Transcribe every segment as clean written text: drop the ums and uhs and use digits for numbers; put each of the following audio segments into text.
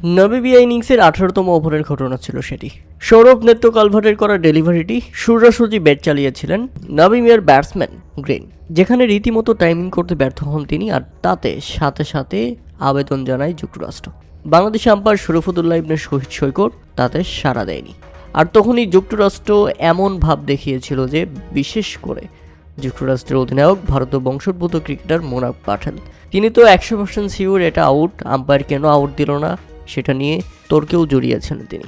Namibia ইনিংসের 18তম ওভারের ঘটনা ছিল সেটি। সৌরভ নেত্য কালভার্টের করা ডেলিভারিটি সোজাসুজি ব্যাট চালিয়েছিলেন নামিবিয়ার ব্যাটসম্যান গ্রিন, যেখানে রীতিমতো টাইমিং করতে ব্যর্থ হন তিনি, আর তাতে সাথে সাথে আবেদন জানায় যুক্তরাষ্ট্র। বাংলাদেশি আম্পায়ার শরীফুদ্দৌল্লাহ ইবনে শহীদ সৈকত তাতে সাড়া দেয়নি। আর তখনই যুক্তরাষ্ট্র এমন ভাব দেখিয়েছিল যে, বিশেষ করে যুক্তরাষ্ট্রের অধিনায়ক ভারতীয় বংশোদ্ভূত ক্রিকেটার মুনাফ পাটেল, তিনি তো 100% শিওর এটা আউট, আম্পায়ার কেন আউট দিল না সেটা নিয়ে তর্কেও জড়িয়েছেন তিনি।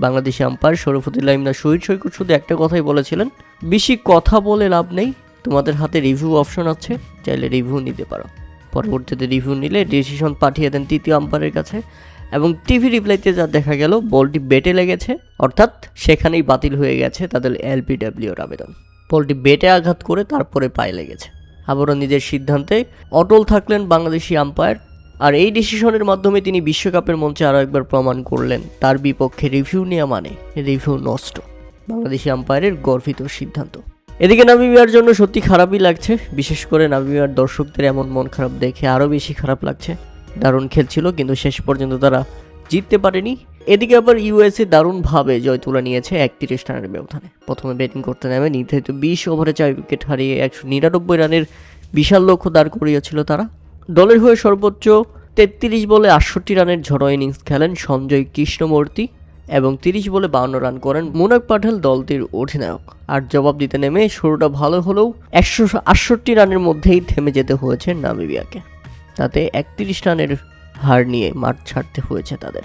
বাংলাদেশি আম্পায়ার শরীফুদ্দৌল্লাহ ইবনে শহীদ সৈকত শুধু একটা কথাই বলেছিলেন, বেশি কথা বলে লাভ নেই, তোমাদের হাতে রিভিউ অপশন আছে, চাইলে রিভিউ নিতে পারো। পরবর্তীতে রিভিউ নিলে ডিসিশন পাঠিয়ে দেন তৃতীয় আম্পায়ারের কাছে, এবং টিভি রিপ্লাইতে যা দেখা গেল, বলটি বেটে লেগেছে, অর্থাৎ সেখানেই বাতিল হয়ে গেছে তাদের এলবিডব্লিউর আবেদন। বলটি বেটে আঘাত করে তারপরে পায়ে লেগেছে। আবারও নিজের সিদ্ধান্তে অটল থাকলেন বাংলাদেশি আম্পায়ার, আর এই ডিসিশনের মাধ্যমে তিনি বিশ্বকাপের মঞ্চে আরও একবার প্রমাণ করলেন তার বিপক্ষে রিভিউ নেওয়া মানে রিভিউ নষ্ট। বাংলাদেশি আম্পায়ারের গর্বিত সিদ্ধান্ত। এদিকে নামিবিয়ার জন্য সত্যি খারাপই লাগছে, বিশেষ করে নামিবিয়ার দর্শকদের এমন মন খারাপ দেখে আরও বেশি খারাপ লাগছে। দারুণ খেলছিল কিন্তু শেষ পর্যন্ত তারা জিততে পারেনি। এদিকে আবার ইউএসএ দারুণভাবে জয় তুলে নিয়েছে 31 রানের ব্যবধানে। প্রথমে ব্যাটিং করতে নেমে নির্ধারিত 20 ওভারে 4 উইকেট হারিয়ে 199 রানের বিশাল লক্ষ্য দাঁড় করিয়েছিল তারা। দলের হয়ে সর্বোচ্চ 33 বলে 68 রানের ঝড়ো ইনিংস খেলেন সঞ্জয় কৃষ্ণমূর্তি, এবং 30 বলে 52 রান করেন মুনাফ পাটেল, দলটির অধিনায়ক। আর জবাব দিতে নেমে শুরুটা ভালো হলেও 168 রানের মধ্যেই থেমে যেতে হয়েছে নামিবিয়াকে। তাতে 31 রানের হার নিয়ে মাঠ ছাড়তে হয়েছে তাদের।